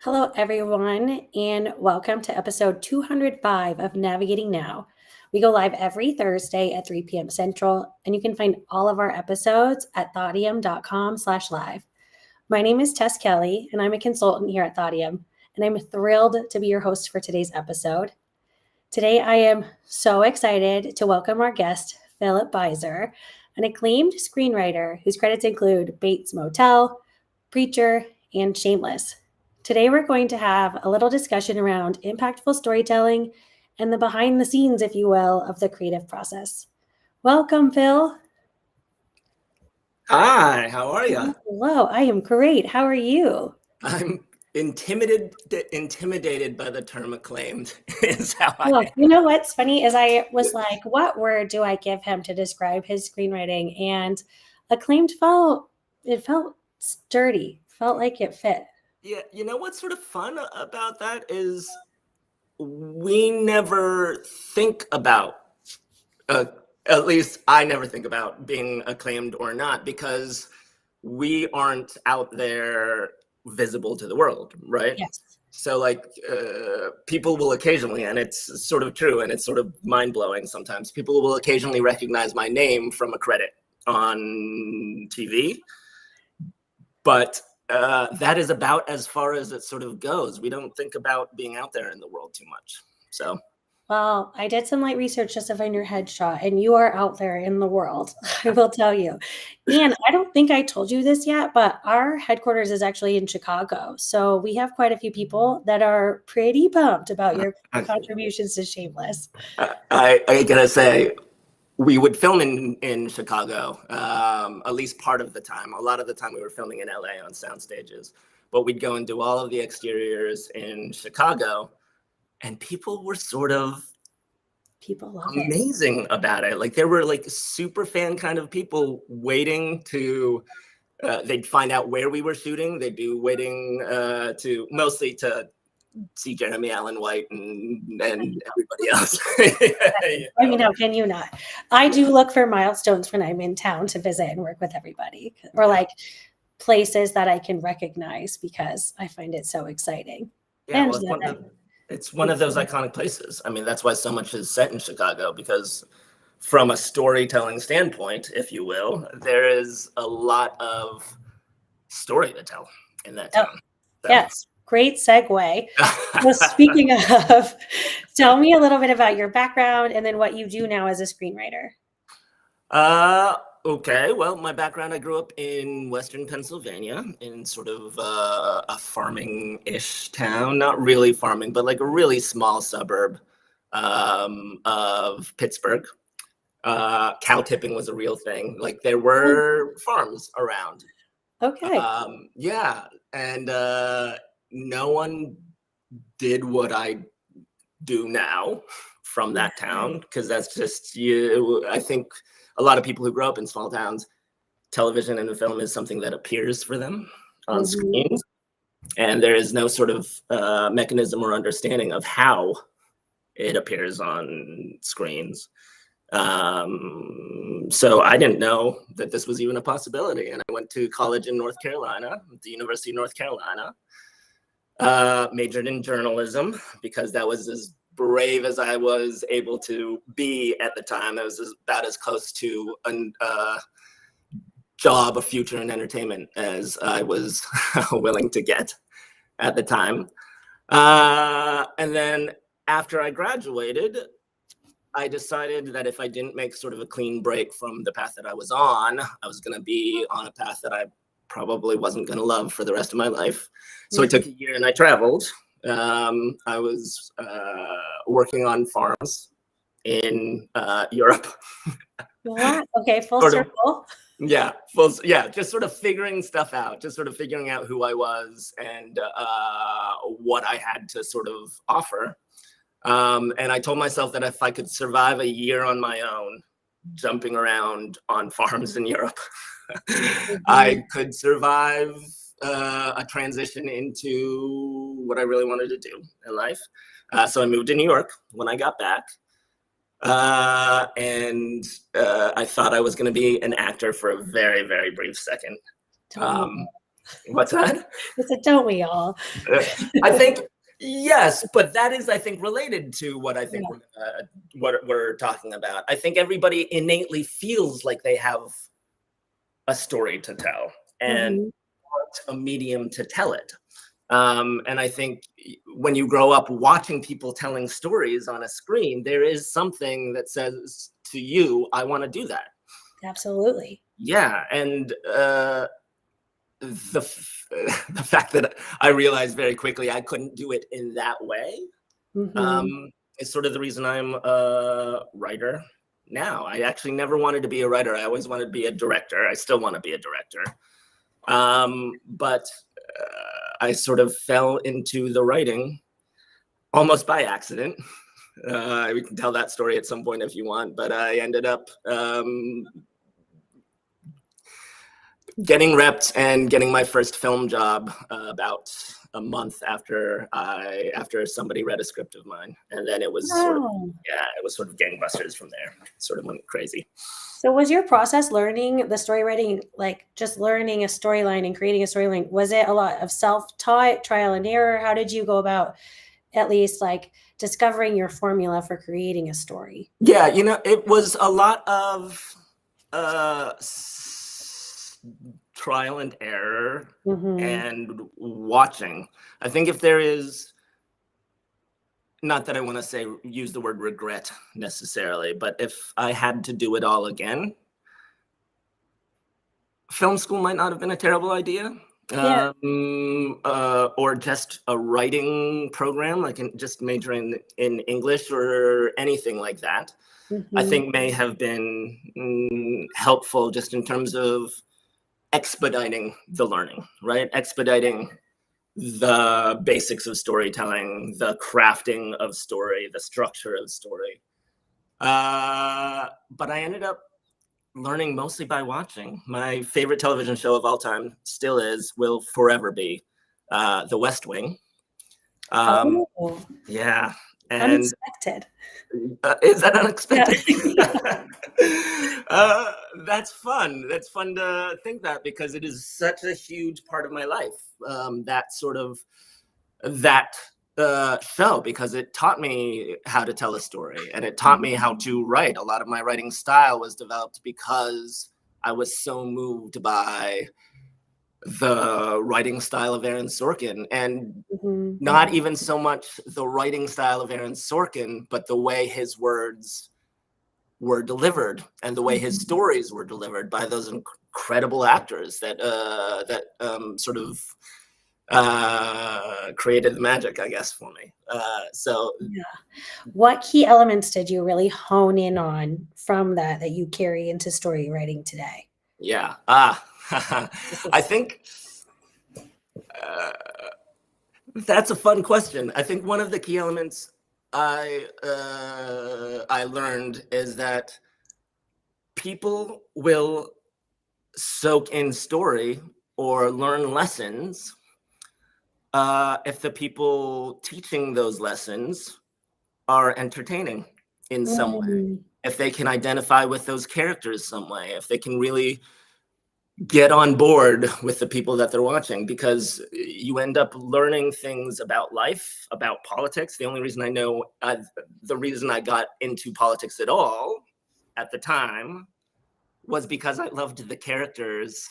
Hello, everyone, and welcome to episode 205 of Navigating Now. We go live every Thursday at 3 p.m. Central, and you can find all of our episodes at thaudium.com/live. My name is Tess Kelly, and I'm a consultant here at Thaudium, and I'm thrilled to be your host for today's episode. Today, I am so excited to welcome our guest, Philip Buiser, an acclaimed screenwriter whose credits include Bates Motel, Preacher, and Shameless. Today, we're going to have a little discussion around impactful storytelling and the behind the scenes, if you will, of the creative process. Welcome, Phil. Hi, how are you? Hello, I am great. How are you? I'm intimidated by the term acclaimed is how I Well, am. you know what's funny is I was like, what word do I give him to describe his screenwriting? And acclaimed felt sturdy, felt like it fit. Yeah, you know what's sort of fun about that is we never think about, uh, at least I never think about being acclaimed or not because we aren't out there visible to the world, right? Yes. So people will occasionally, and it's sort of true and it's sort of mind-blowing sometimes, people will occasionally recognize my name from a credit on TV, but that is about as far as it sort of goes. We don't think about being out there in the world too much. So Well, I did some light research just to find your headshot, and you are out there in the world, I will tell you. And I don't think I told you this yet, but our headquarters is actually in Chicago. So we have quite a few people that are pretty pumped about your contributions to Shameless. I gotta say, we would film in Chicago, at least part of the time. A lot of the time we were filming in LA on sound stages, but we'd go and do all of the exteriors in Chicago, and people were sort of People love amazing about it. Like there were like super fan kind of people waiting to, they'd find out where we were shooting. They'd be waiting to mostly to see Jeremy Allen White and everybody else. it. I mean, how can you not? I do look for milestones when I'm in town to visit and work with everybody, or like places that I can recognize because I find it so exciting. Yeah, And well, it's one of those iconic places. I mean, that's why so much is set in Chicago, because from a storytelling standpoint, if you will, there is a lot of story to tell in that town. So. Yes, great segue. So speaking of, tell me a little bit about your background and then what you do now as a screenwriter. Okay, well, my background, I grew up in Western Pennsylvania in sort of a farming-ish town. Not really farming, but like a really small suburb of Pittsburgh. Cow tipping was a real thing. Like there were farms around. Okay. Yeah, and no one did what I do now from that town, because that's just you. I think a lot of people who grow up in small towns, television and film is something that appears for them on screens, and there is no sort of mechanism or understanding of how it appears on screens. So I didn't know that this was even a possibility, and I went to college in North Carolina, the University of North Carolina, majored in journalism because that was as brave as I was able to be at the time. That was about as close to a job, a future in entertainment as I was willing to get at the time. And then after I graduated, I decided that if I didn't make sort of a clean break from the path that I was on, I was going to be on a path that I probably wasn't going to love for the rest of my life. So I took a year and I traveled. I was working on farms in Europe. Wow. Okay, full circle. Yeah, just sort of figuring stuff out, just sort of figuring out who I was and what I had to sort of offer. And I told myself that if I could survive a year on my own, jumping around on farms in Europe, I could survive a transition into what I really wanted to do in life. So I moved to New York when I got back. And I thought I was going to be an actor for a very, very brief second. What's that? I said, don't we all? I think yes, but that is, I think, related to what I think Yeah. what we're talking about. I think everybody innately feels like they have a story to tell and Mhm. want a medium to tell it. And I think when you grow up watching people telling stories on a screen, there is something that says to you, I want to do that. Absolutely. Yeah. And the the fact that I realized very quickly I couldn't do it in that way Mhm. is sort of the reason I'm a writer now. I actually never wanted to be a writer. I always wanted to be a director. I still want to be a director. But I sort of fell into the writing almost by accident. We can tell that story at some point if you want, but I ended up getting repped and getting my first film job about a month after somebody read a script of mine, and then it was sort of Wow. gangbusters from there. It sort of went crazy. So was your process learning the story writing, like just learning a storyline and creating a storyline, was it a lot of self-taught, trial and error? How did you go about at least like discovering your formula for creating a story? Yeah, it was a lot of uh, trial and error Mhm. and watching. I think if there is, not that I want to say use the word regret necessarily, but if I had to do it all again, film school might not have been a terrible idea. Yeah. Or just a writing program, like just majoring in English or anything like that. I Mhm. think may have been helpful just in terms of expediting the learning, right? Expediting the basics of storytelling, the crafting of story, the structure of story. But I ended up learning mostly by watching. My favorite television show of all time still will forever be The West Wing. Um, Oh, yeah. And unexpected. is that Yeah. unexpected? Yeah. uh, that's fun. That's fun to think that because it is such a huge part of my life. That sort of that show, because it taught me how to tell a story and it taught me how to write. A lot of my writing style was developed because I was so moved by the writing style of Aaron Sorkin, and Mhm. not even so much the writing style of Aaron Sorkin, but the way his words were delivered and the way his Mhm. stories were delivered by those incredible actors that sort of created the magic, I guess, for me. So Yeah. What key elements did you really hone in on from that you carry into story writing today? yeah, This I is think uh, that's a fun question. I think one of the key elements I learned is that people will soak in story or learn lessons if the people teaching those lessons are entertaining in some way, mm, if they can identify with those characters some way, if they can really get on board with the people that they're watching, because you end up learning things about life, about politics. The only reason the reason I got into politics at all at the time was because I loved the characters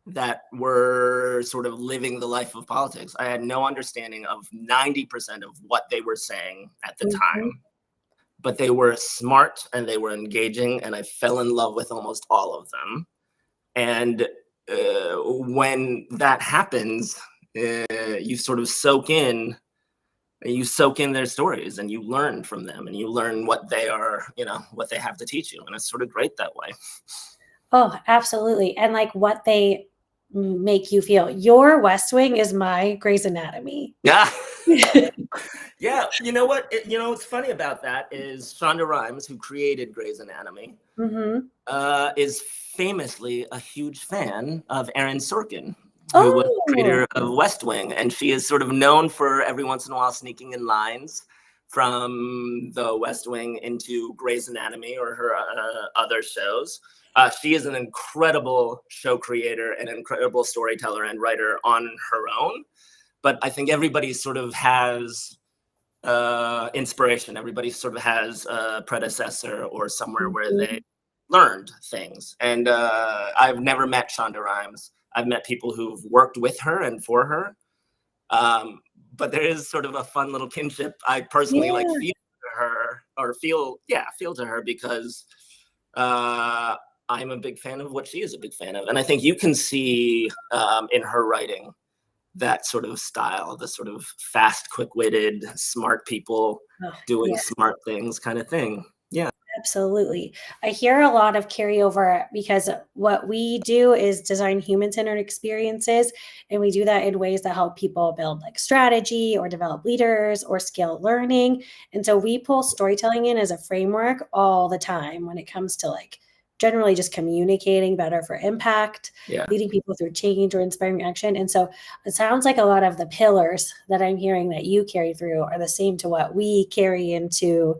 that were sort of living the life of politics. I had no understanding of 90% of what they were saying at the mhm. time, but they were smart and they were engaging, and I fell in love with almost all of them. And when that happens, you sort of soak in their stories and you learn from them and you learn what they are, what they have to teach you. And it's sort of great that way. Oh, absolutely, and, like, what they make you feel. Your West Wing is my Grey's Anatomy. Yeah. Yeah. You know what? What's funny about that is Shonda Rhimes, who created Grey's Anatomy, Mhm. is famously a huge fan of Aaron Sorkin, who was the Oh, creator of West Wing. And she is sort of known for every once in a while sneaking in lines from the West Wing into Grey's Anatomy or her other shows. She is an incredible show creator, an incredible storyteller and writer on her own. But I think everybody sort of has inspiration. Everybody sort of has a predecessor or somewhere where they learned things. And I've never met Shonda Rhimes. I've met people who've worked with her and for her. But there is sort of a fun little kinship. I personally like feel to her, or feel to her, because I'm a big fan of what she is a big fan of. And I think you can see in her writing that sort of style, the sort of fast, quick-witted, smart people doing smart things kind of thing. Yeah. Absolutely. I hear a lot of carryover because what we do is design human-centered experiences, and we do that in ways that help people build like strategy or develop leaders or scale learning. And so we pull storytelling in as a framework all the time when it comes to like generally just communicating better for impact, leading people through change or inspiring action. And so it sounds like a lot of the pillars that I'm hearing that you carry through are the same to what we carry into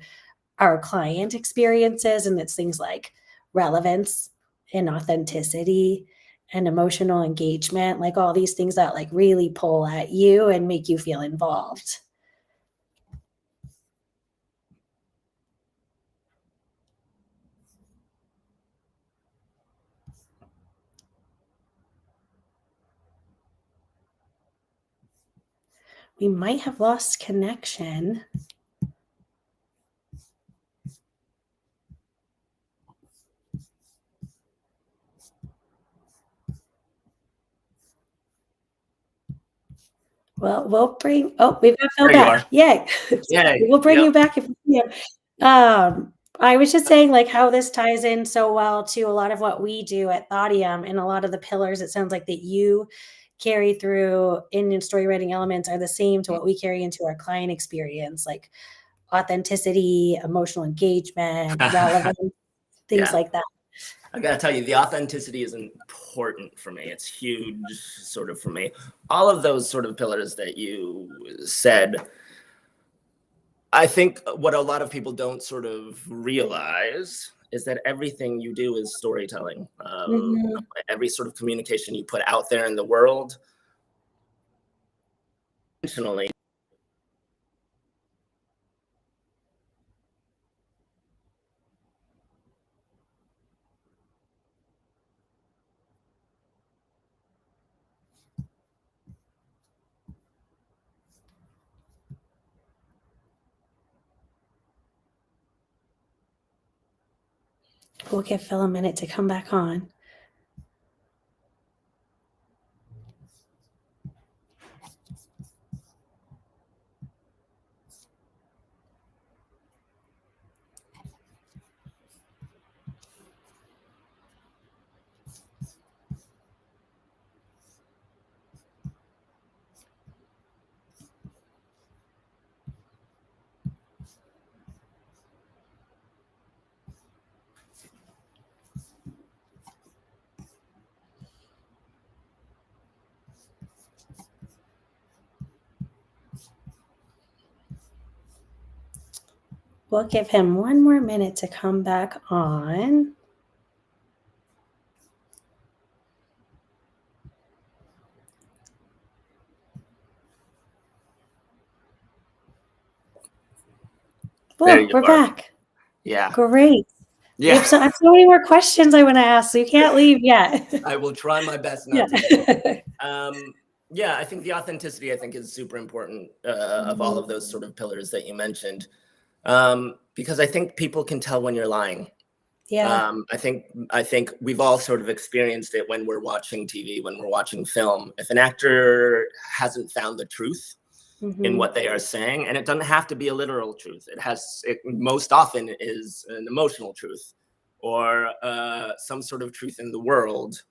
our client experiences. And it's things like relevance and authenticity and emotional engagement, like all these things that like really pull at you and make you feel involved. We might have lost connection. Well, we'll bring, we've got Phil back. Yay. We'll bring you back if we can. I was just saying like how this ties in so well to a lot of what we do at Thaudium, and a lot of the pillars it sounds like that you carry through in story writing elements are the same to what we carry into our client experience, like authenticity, emotional engagement, relevance, things like that. I gotta tell you, the authenticity is important for me. It's huge sort of for me. All of those sort of pillars that you said, I think what a lot of people don't sort of realize is that everything you do is storytelling. Every sort of communication you put out there in the world, intentionally. We'll give Phil a minute to come back on. We'll give him one more minute to come back on. Well, we're back. Yeah. Great. Yeah. I have so many more questions I want to ask, so you can't leave yet. I will try my best not to. I think the authenticity, I think, is super important of all of those sort of pillars that you mentioned, because I think people can tell when you're lying. I think we've all sort of experienced it when we're watching TV, when we're watching film. If an actor hasn't found the truth in what they are saying, and it doesn't have to be a literal truth. It most often is an emotional truth, or some sort of truth in the world,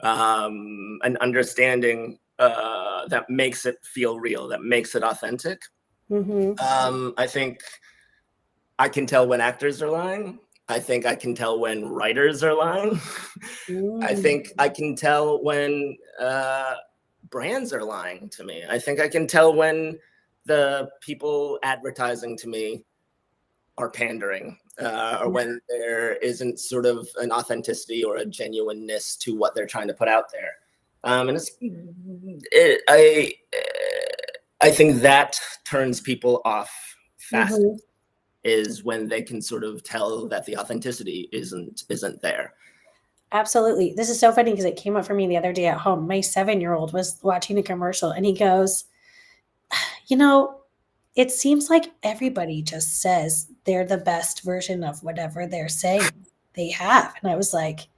an understanding that makes it feel real, that makes it authentic. I think I can tell when actors are lying. I think I can tell when writers are lying. I think I can tell when brands are lying to me. I think I can tell when the people advertising to me are pandering. or when there isn't sort of an authenticity or a genuineness to what they're trying to put out there. And I think that turns people off fast, is when they can sort of tell that the authenticity isn't there. Absolutely. This is so funny because it came up for me the other day at home. My 7-year-old was watching a commercial and he goes, it seems like everybody just says they're the best version of whatever they're saying they have. And I was like,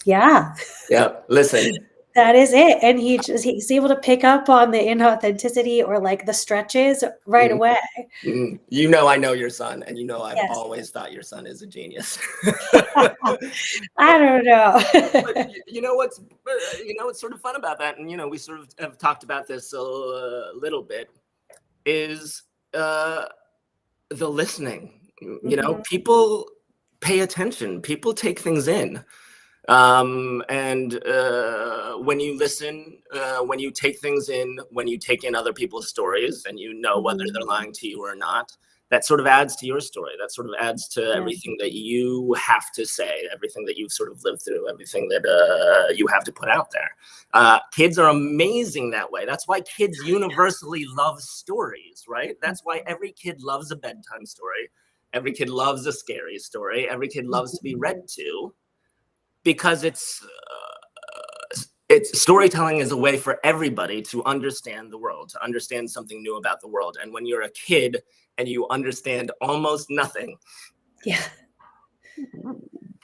yeah. Yeah, listen. That is it. And he's able to pick up on the inauthenticity or like the stretches right away. I know your son, and I've Yes. always thought your son is a genius. I don't know. But what's sort of fun about that, and we sort of have talked about this a little bit, is the listening. People pay attention, people take things in. And when you listen, when you take things in, when you take in other people's stories and whether they're lying to you or not, that sort of adds to your story. That sort of adds to everything that you have to say, everything that you've sort of lived through, everything that you have to put out there. Kids are amazing that way. That's why kids universally love stories, right? That's why every kid loves a bedtime story. Every kid loves a scary story. Every kid loves to be read to. Because it's storytelling is a way for everybody to understand the world, to understand something new about the world. And when you're a kid and you understand almost nothing,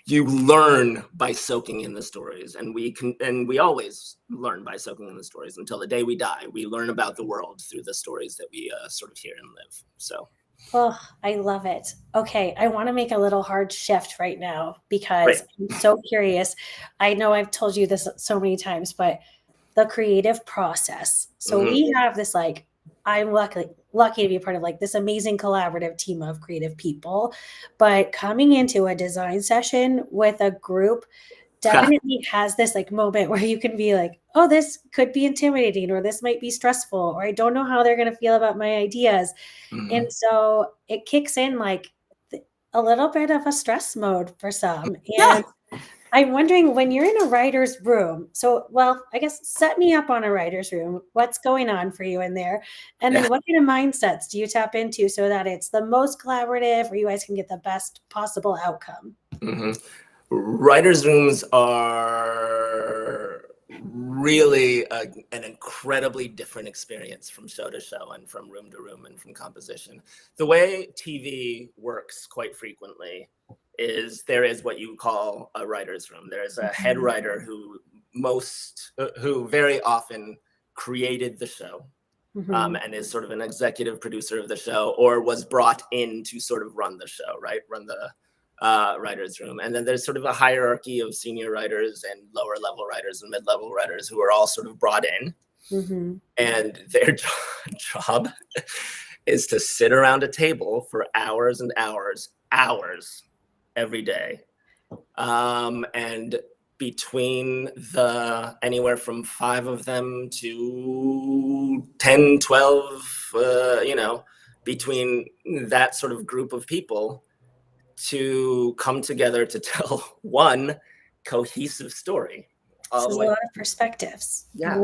you learn by soaking in the stories. And we always learn by soaking in the stories until the day we die. We learn about the world through the stories that we sort of hear and live. So. Oh, I love it. Okay, I want to make a little hard shift right now because I'm so curious. I know I've told you this so many times, but the creative process. So we have this I'm lucky to be a part of this amazing collaborative team of creative people, but coming into a design session with a group definitely has this moment where you can be like, oh, this could be intimidating, or this might be stressful, or I don't know how they're going to feel about my ideas. And so it kicks in a little bit of a stress mode for some. And I'm wondering, when you're in a writer's room, I guess set me up on a writer's room. What's going on for you in there? And then what kind of mindsets do you tap into so that it's the most collaborative, or you guys can get the best possible outcome? Writers' rooms are really an incredibly different experience from show to show and from room to room and from composition. The way TV works quite frequently is there is what you call a writer's room. There's a head writer who very often created the show and is sort of an executive producer of the show, or was brought in to sort of run the show, right? Run the writer's room. And then there's sort of a hierarchy of senior writers and lower level writers and mid-level writers who are all sort of brought in. And their job is to sit around a table for hours and hours every day. And between anywhere from 5 of them to 10, 12, between that sort of group of people, to come together to tell one cohesive story. So a lot of perspectives. Yeah.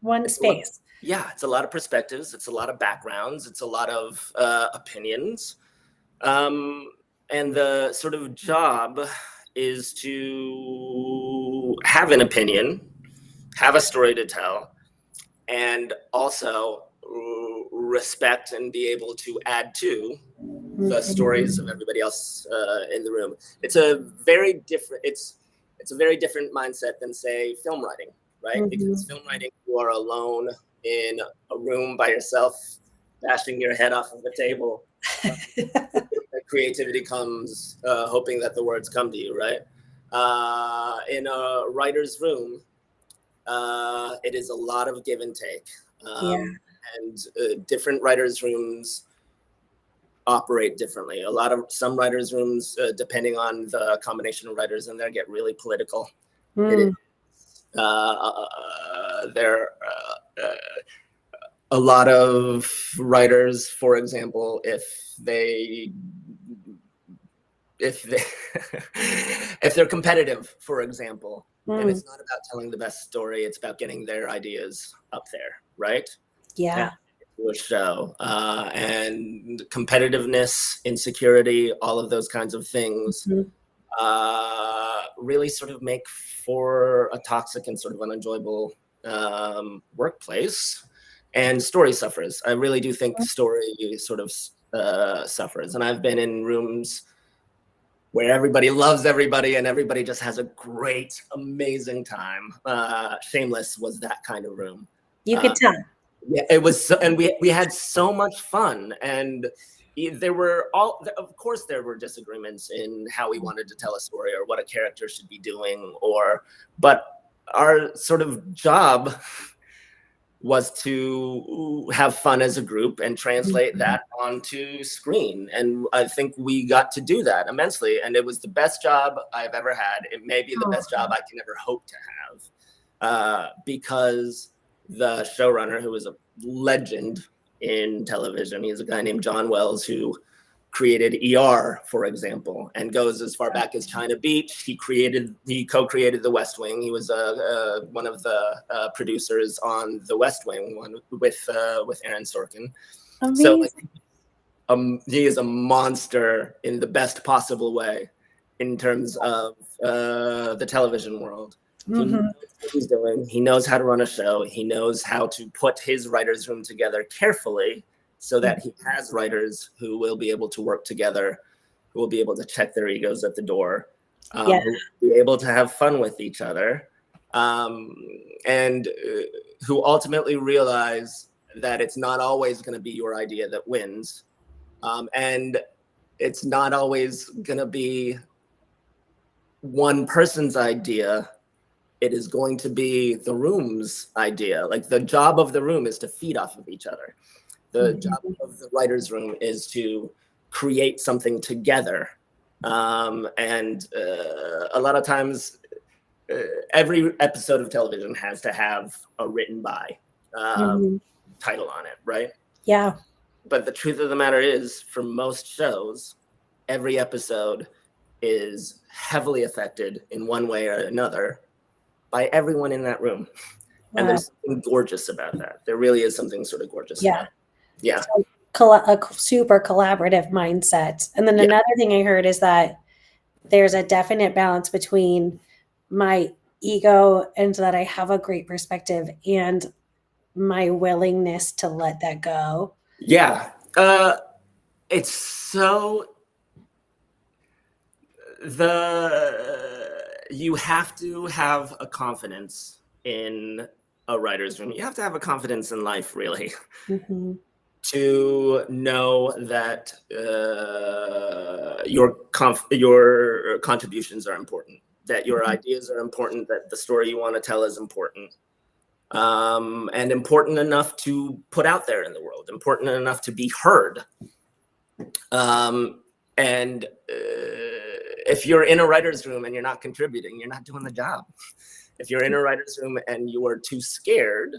One space. It's a lot of perspectives. It's a lot of backgrounds. It's a lot of opinions. And the sort of job is to have an opinion, have a story to tell, and also respect and be able to add to the stories of everybody else in the room. It's a very different mindset than, say, film writing, right? Because film writing, you are alone in a room by yourself, bashing your head off of the table. Creativity comes hoping that the words come to you, right? In a writer's room, it is a lot of give and take. And different writers' rooms operate differently. Some writers' rooms, depending on the combination of writers in there, get really political. A lot of writers, for example, if if they're competitive, for example, and Mm. it's not about telling the best story, it's about getting their ideas up there, right? Yeah. To a show, and competitiveness, insecurity, all of those kinds of things Mhm. really sort of make for a toxic and sort of unenjoyable workplace. And story suffers. I really do think story sort of suffers. And I've been in rooms where everybody loves everybody and everybody just has a great, amazing time. Shameless was that kind of room. You could tell. Yeah, it was, and we had so much fun, and there were of course, there were disagreements in how we wanted to tell a story or what a character should be doing, but our sort of job was to have fun as a group and translate that onto screen. And I think we got to do that immensely. And it was the best job I've ever had. It may be the best job I can ever hope to have, because the showrunner, who is a legend in television, he's a guy named John Wells, who created ER, for example, and goes as far back as China Beach. He co-created The West Wing. He was one of the producers on The West Wing, one with Aaron Sorkin. Amazing. So he is a monster in the best possible way in terms of the television world. He knows what he's doing. He knows how to run a show. He knows how to put his writer's room together carefully so that he has writers who will be able to work together, who will be able to check their egos at the door, who will be able to have fun with each other, and who ultimately realize that it's not always going to be your idea that wins. And it's not always going to be one person's idea. It is going to be the room's idea. Like, the job of the room is to feed off of each other. The job of the writer's room is to create something together. And a lot of times, every episode of television has to have a written by title on it, right? Yeah. But the truth of the matter is, for most shows, every episode is heavily affected in one way or another by everyone in that room. Wow. And there's something gorgeous about that. There really is something sort of gorgeous about it. Yeah. So, a super collaborative mindset. And then another thing I heard is that there's a definite balance between my ego and that I have a great perspective and my willingness to let that go. Yeah. It's so you have to have a confidence in a writer's room. You have to have a confidence in life, really, to know that your contributions are important, that your ideas are important, that the story you want to tell is important, and important enough to put out there in the world, important enough to be heard. And if you're in a writer's room and you're not contributing, you're not doing the job. If you're in a writer's room and you are too scared,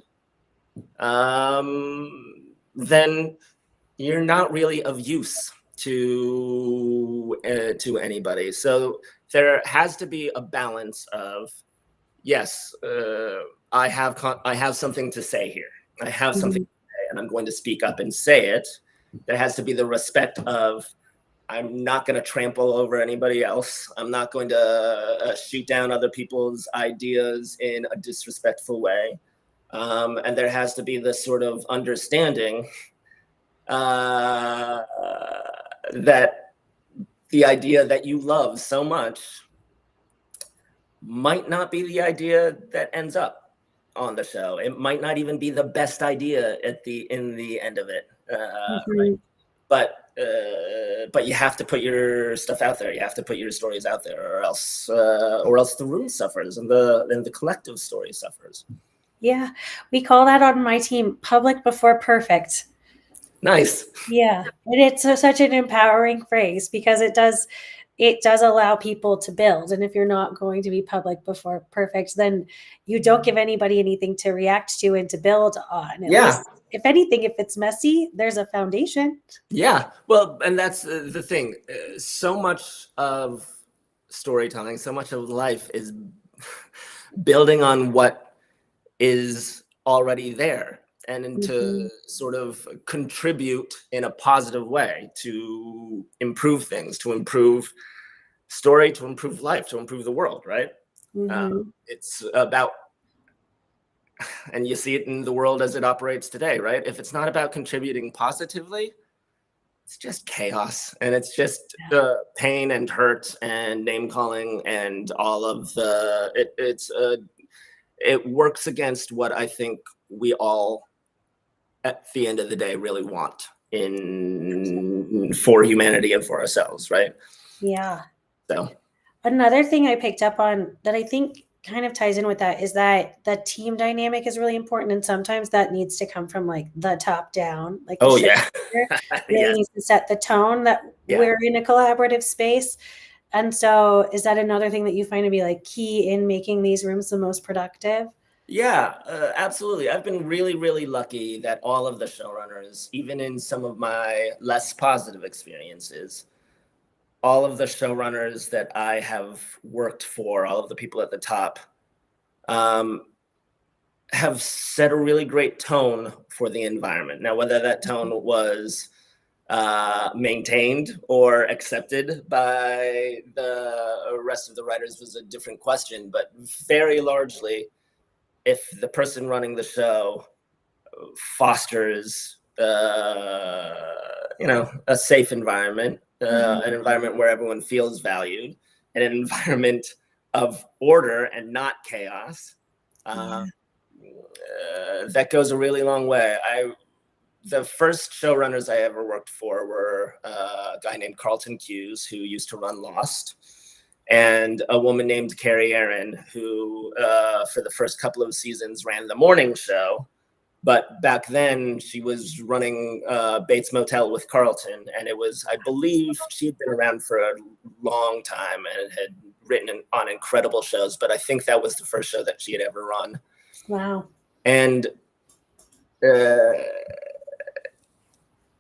then you're not really of use to anybody. So there has to be a balance of, yes, I have something to say here. I have something to say, and I'm going to speak up and say it. There has to be the respect of, I'm not going to trample over anybody else. I'm not going to shoot down other people's ideas in a disrespectful way. And there has to be this sort of understanding that the idea that you love so much might not be the idea that ends up on the show. It might not even be the best idea in the end of it. Right? But you have to put your stuff out there. You have to put your stories out there, or else the room suffers and the collective story suffers. Yeah, we call that on my team public before perfect. Nice. Yeah, and it's such an empowering phrase because it does. it does allow people to build. And if you're not going to be public before perfect, then you don't give anybody anything to react to and to build on. At Yeah. least, if anything, if it's messy, there's a foundation. Yeah. Well, and that's the thing. So much of storytelling, so much of life is building on what is already there, and to sort of contribute in a positive way to improve things, to improve story, to improve life, to improve the world, right? It's about, and you see it in the world as it operates today, right? If it's not about contributing positively, it's just chaos, and it's just pain and hurt and name calling and all of the it works against what I think we all at the end of the day really want for humanity and for ourselves, right? Yeah. So Another thing I picked up on that I think kind of ties in with that is that the team dynamic is really important. And sometimes that needs to come from like the top down, like the show yeah. really Yes. needs to set the tone that Yeah. we're in a collaborative space. And so is that another thing that you find to be like key in making these rooms the most productive? Yeah, absolutely. I've been really, really lucky that all of the showrunners, even in some of my less positive experiences, all of the showrunners that I have worked for, all of the people at the top, have set a really great tone for the environment. Now, whether that tone was maintained or accepted by the rest of the writers was a different question, but very largely, if the person running the show fosters a safe environment, an environment where everyone feels valued, and an environment of order and not chaos, that goes a really long way. The first showrunners I ever worked for were a guy named Carlton Hughes, who used to run Lost, and a woman named Carrie Aaron, who for the first couple of seasons ran the morning show. But back then she was running Bates Motel with Carlton, and it was, I believe she had been around for a long time and had written on incredible shows, but I think that was the first show that she had ever run. Wow. And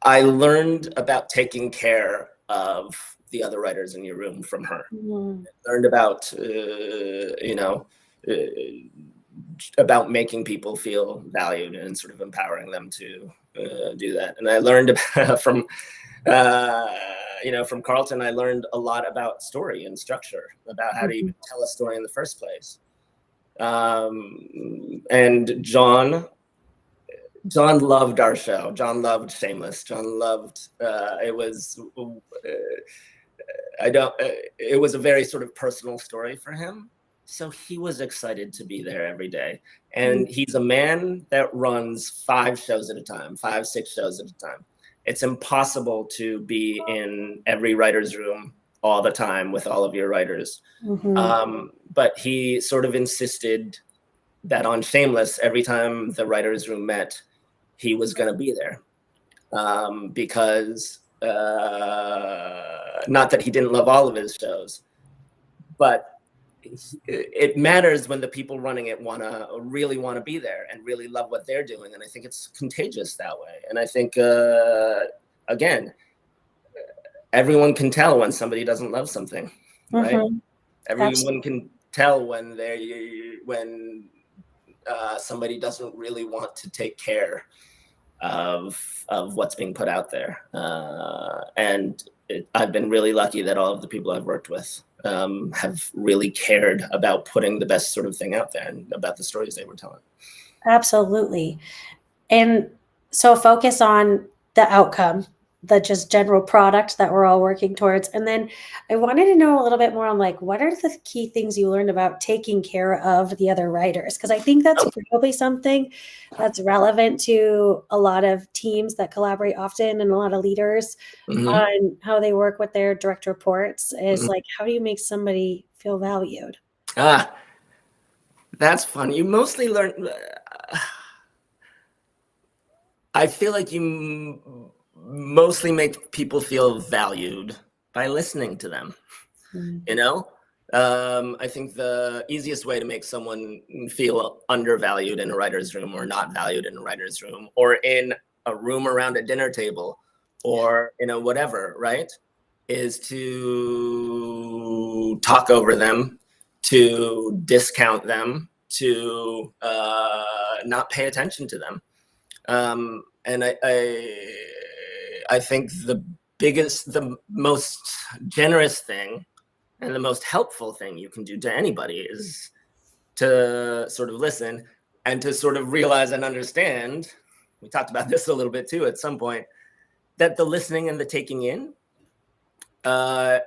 I learned about taking care of the other writers in your room from her. I learned about, about making people feel valued and sort of empowering them to do that. And I learned about, from Carlton, I learned a lot about story and structure, about how to even tell a story in the first place. And John loved our show. John loved Shameless. John loved it was a very sort of personal story for him. So he was excited to be there every day. And he's a man that runs 5 shows at a time, 5, 6 shows at a time. It's impossible to be in every writer's room all the time with all of your writers. But he sort of insisted that on Shameless, every time the writer's room met, he was going to be there. Because not that he didn't love all of his shows, but it matters when the people running it really want to be there and really love what they're doing. And I think it's contagious that way. And I think, again, everyone can tell when somebody doesn't love something, right? Everyone can tell when somebody doesn't really want to take care of what's being put out there. And I've been really lucky that all of the people I've worked with have really cared about putting the best sort of thing out there and about the stories they were telling. Absolutely. And so focus on the outcome, the just general product that we're all working towards. And then I wanted to know a little bit more on like, what are the key things you learned about taking care of the other writers? Because I think that's probably something that's relevant to a lot of teams that collaborate often and a lot of leaders on how they work with their direct reports is like, how do you make somebody feel valued? That's fun. You mostly learn. I feel like you mostly make people feel valued by listening to them. Mm. you know? I think the easiest way to make someone feel undervalued in a writer's room, or not valued in a writer's room, or in a room around a dinner table, or, whatever, right, is to talk over them, to discount them, to not pay attention to them. And I think the most generous thing and the most helpful thing you can do to anybody is to sort of listen and to sort of realize and understand. We talked about this a little bit too at some point, that the listening and the taking in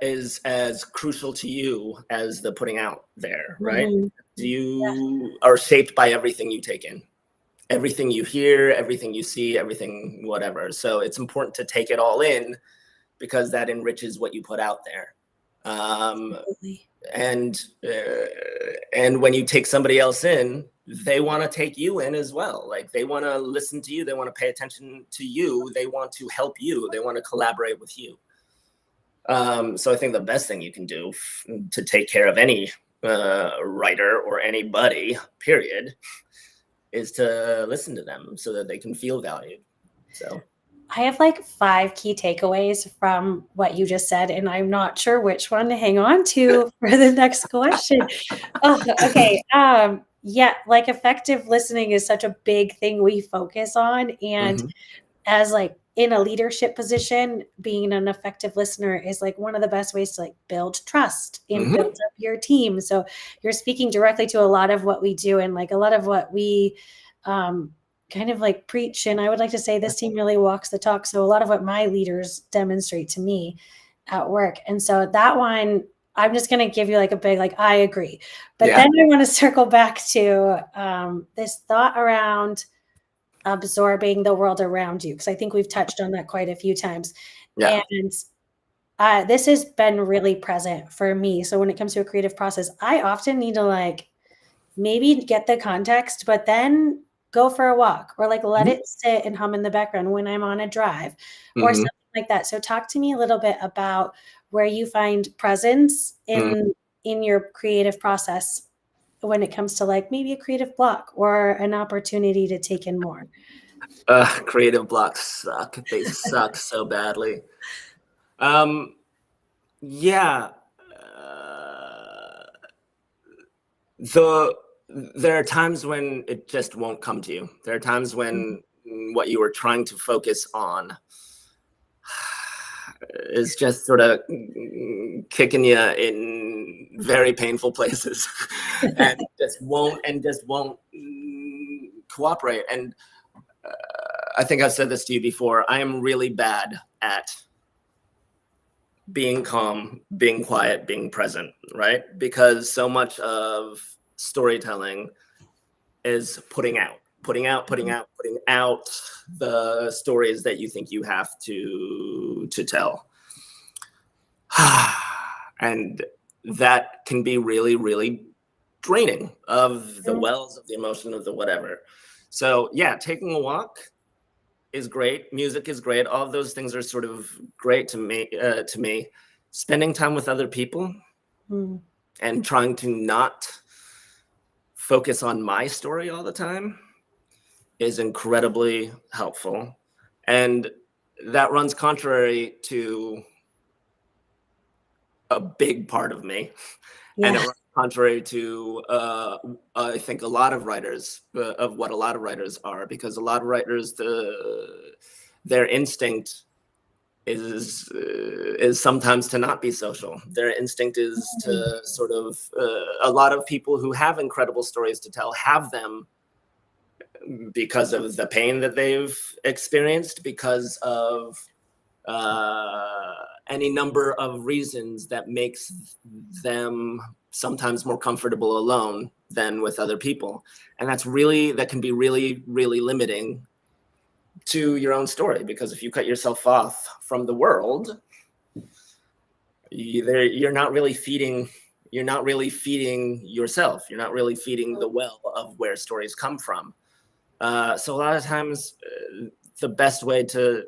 is as crucial to you as the putting out there, right? Mhm. You are shaped by everything you take in, everything you hear, everything you see, everything, whatever. So it's important to take it all in, because that enriches what you put out there. Absolutely. And when you take somebody else in, they want to take you in as well. Like, they want to listen to you, they want to pay attention to you, they want to help you, they want to collaborate with you. So I think the best thing you can do to take care of any writer or anybody, period, is to listen to them so that they can feel valued. So I have like 5 key takeaways from what you just said, and I'm not sure which one to hang on to for the next question. Oh, okay. Yeah, like effective listening is such a big thing we focus on. And mhm, as like in a leadership position, being an effective listener is like one of the best ways to like build trust and build mhm, up your team. So you're speaking directly to a lot of what we do and like a lot of what we um, kind of like preach. And I would like to say this team really walks the talk. So a lot of what my leaders demonstrate to me at work. And so that one, I'm just going to give you like a big, like, I agree. But yeah, then I want to circle back to this thought around absorbing the world around you, because I think we've touched on that quite a few times. yeah, And this has been really present for me. So when it comes to a creative process, I often need to like maybe get the context, but then go for a walk or like let mhm, it sit and hum in the background when I'm on a drive or mhm, something like that. So talk to me a little bit about where you find presence mhm. in your creative process when it comes to like maybe a creative block or an opportunity to take in more. Creative blocks suck. They suck so badly. Um, yeah. Uh, the there are times when it just won't come to you. There are times when what you were trying to focus on is just sort of kicking you in very painful places, and just won't cooperate. And I think I've said this to you before. I am really bad at being calm, being quiet, being present, right? Because so much of storytelling is putting out, putting out the stories that you think you have to tell. And that can be really, really draining of the wells of the emotion of the whatever. So yeah, taking a walk is great. Music is great. All of those things are sort of great to me. Spending time with other people Mm. and trying to not focus on my story all the time is incredibly helpful. And that runs contrary to a big part of me. And it Yeah. runs contrary to, I think, a lot of writers, of what a lot of writers are, because a lot of writers, their instinct is sometimes to not be social. Their instinct is Mm. to sort of, a lot of people who have incredible stories to tell have them because of the pain that they've experienced, because of any number of reasons that makes them sometimes more comfortable alone than with other people. And that can be really, really limiting to your own story, because if you cut yourself off from the world, you're not really feeding yourself. You're not really feeding the well of where stories come from. So a lot of times, the best way to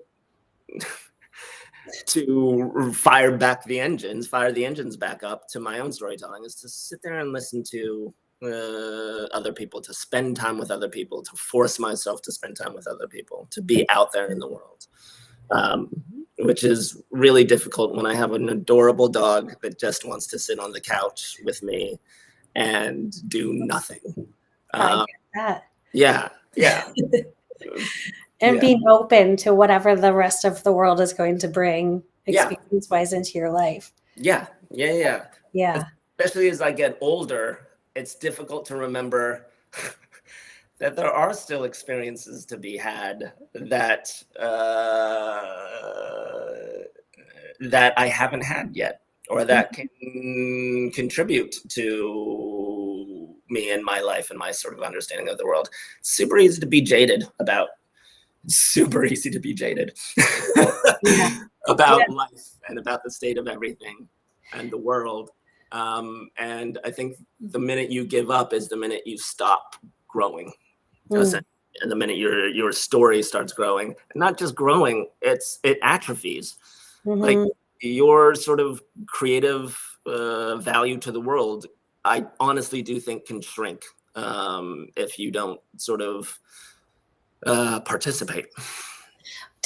to fire the engines back up to my own storytelling, is to sit there and listen to other people, to spend time with other people, to force myself to spend time with other people, to be out there in the world, which is really difficult when I have an adorable dog that just wants to sit on the couch with me and do nothing. I get that. Yeah. And being open to whatever the rest of the world is going to bring experience-wise into your life. Yeah. Especially as I get older, it's difficult to remember that there are still experiences to be had that that I haven't had yet, or that can contribute to me and my life and my sort of understanding of the world. It's super easy to be jaded about life and about the state of everything and the world. And I think the minute you give up is the minute you stop growing. And the minute your story starts growing, and not just growing, it atrophies. Like your sort of creative value to the world, I honestly do think can shrink if you don't sort of participate.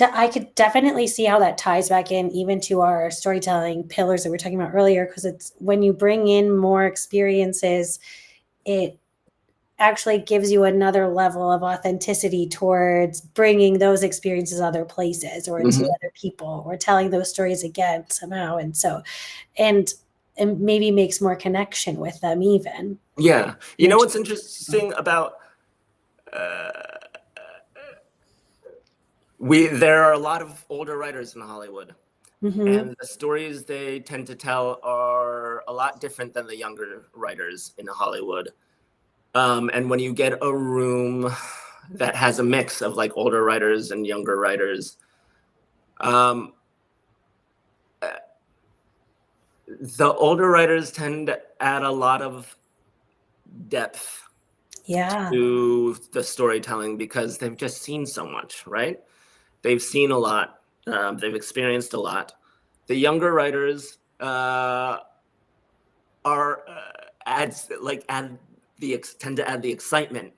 I could definitely see how that ties back in even to our storytelling pillars that we were talking about earlier, because it's when you bring in more experiences, it actually gives you another level of authenticity towards bringing those experiences other places or to other people, or telling those stories again somehow. And so, and maybe makes more connection with them even. Yeah. You know what's interesting about there are a lot of older writers in Hollywood, and the stories they tend to tell are a lot different than the younger writers in Hollywood. And when you get a room that has a mix of like older writers and younger writers, the older writers tend to add a lot of depth to the storytelling because they've just seen so much, right? They've seen a lot. They've experienced a lot. The younger writers tend to add the excitement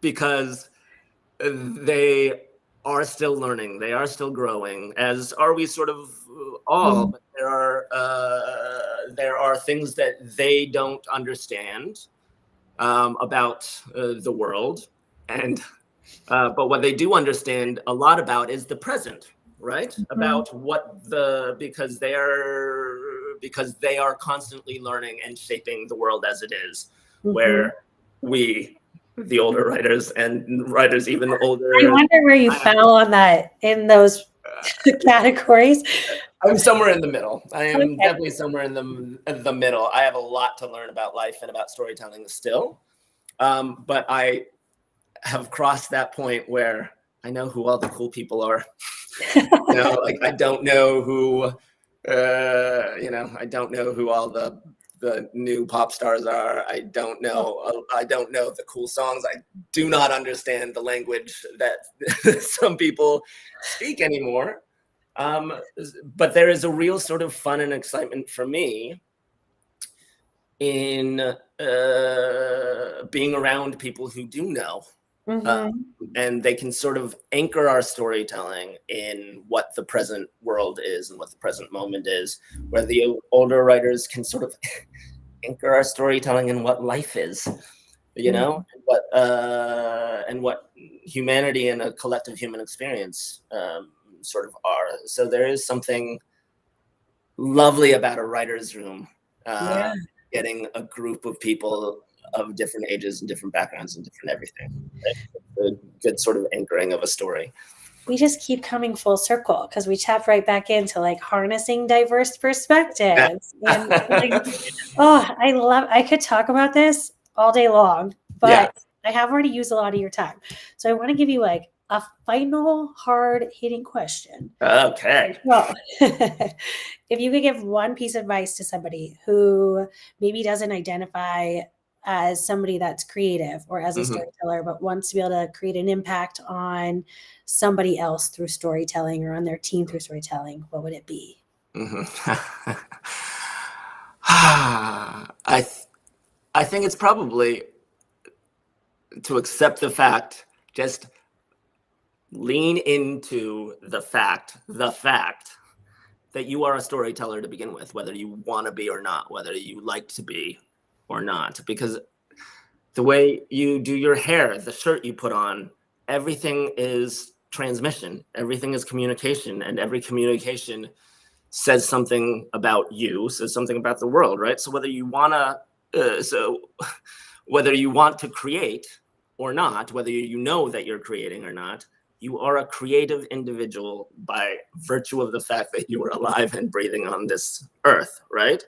because they are still learning. They are still growing, as are we sort of all. But there are things that they don't understand about the world, and but what they do understand a lot about is the present, right? About because they are constantly learning and shaping the world as it is, where we, the older writers and writers even older. I wonder where you fell on that in those categories. I'm somewhere in the middle. I am definitely somewhere in the middle. I have a lot to learn about life and about storytelling still, but I have crossed that point where I know who all the cool people are. Like I don't know who, I don't know who all the new pop stars are. I don't know the cool songs. I do not understand the language that some people speak anymore. But there is a real sort of fun and excitement for me in being around people who do know. And they can sort of anchor our storytelling in what the present world is and what the present moment is, where the older writers can sort of anchor our storytelling in what life is, and what humanity and a collective human experience sort of are. So there is something lovely about a writer's room, getting a group of people of different ages and different backgrounds and different everything. A good sort of anchoring of a story. We just keep coming full circle because we tap right back into like harnessing diverse perspectives. And I could talk about this all day long, but I have already used a lot of your time. So I want to give you like a final hard hitting question. Okay. Well, if you could give one piece of advice to somebody who maybe doesn't identify as somebody that's creative or as a storyteller, but wants to be able to create an impact on somebody else through storytelling or on their team through storytelling, what would it be? I think it's probably to accept the fact, just lean into the fact that you are a storyteller to begin with, whether you want to be or not, whether you like to be or not, because the way you do your hair, the shirt you put on, everything is transmission, everything is communication, and every communication says something about you, says something about the world, right? So whether you want to create or not, whether you know that you're creating or not, you are a creative individual by virtue of the fact that you are alive and breathing on this earth, right?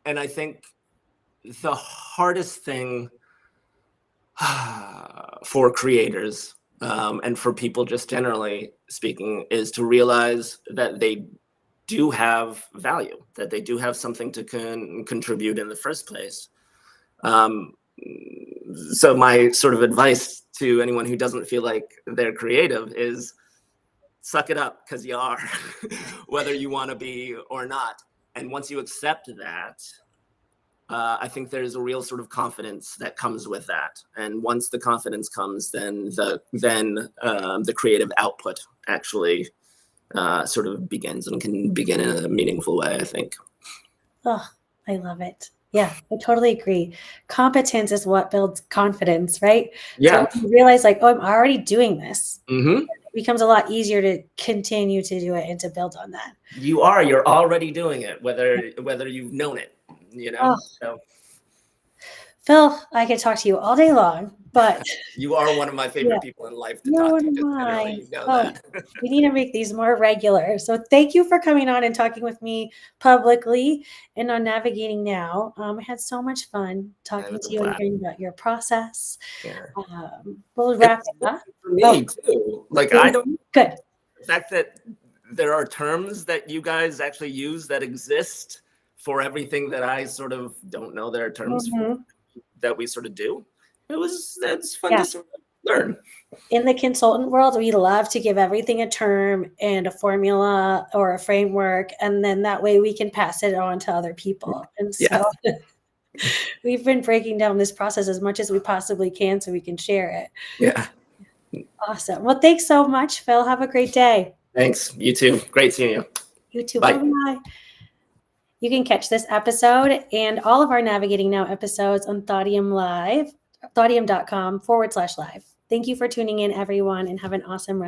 And I think the hardest thing for creators and for people just generally speaking is to realize that they do have value, that they do have something to contribute in the first place. So my sort of advice to anyone who doesn't feel like they're creative is suck it up, because you are, whether you want to be or not. And once you accept that, I think there's a real sort of confidence that comes with that. And once the confidence comes, then the creative output actually sort of begins and can begin in a meaningful way, I think. Oh, I love it. Yeah, I totally agree. Competence is what builds confidence, right? Yeah. So when you realize like, oh, I'm already doing this. Mm-hmm. It becomes a lot easier to continue to do it and to build on that. You're already doing it, whether you've known it, you know? Oh. So Phil, I could talk to you all day long, but you are one of my favorite people in life to no talk one to. am Just I. generally, you know Oh, that. we need to make these more regular. So thank you for coming on and talking with me publicly and on Navigating Now. I had so much fun talking to you and hearing about your process. Yeah. We'll wrap it up. For me too. Like, I don't. Good. The fact that there are terms that you guys actually use that exist for everything that I sort of don't know there are terms for, that we sort of do. That's fun to sort of learn. In the consultant world, we love to give everything a term and a formula or a framework, and then that way we can pass it on to other people. And so we've been breaking down this process as much as we possibly can so we can share it. Yeah. Awesome. Well, thanks so much, Phil. Have a great day. Thanks. You too. Great seeing you. You too. Bye. Bye-bye. You can catch this episode and all of our Navigating Now episodes on thaudium.com/live. Thank you for tuning in, everyone, and have an awesome rest.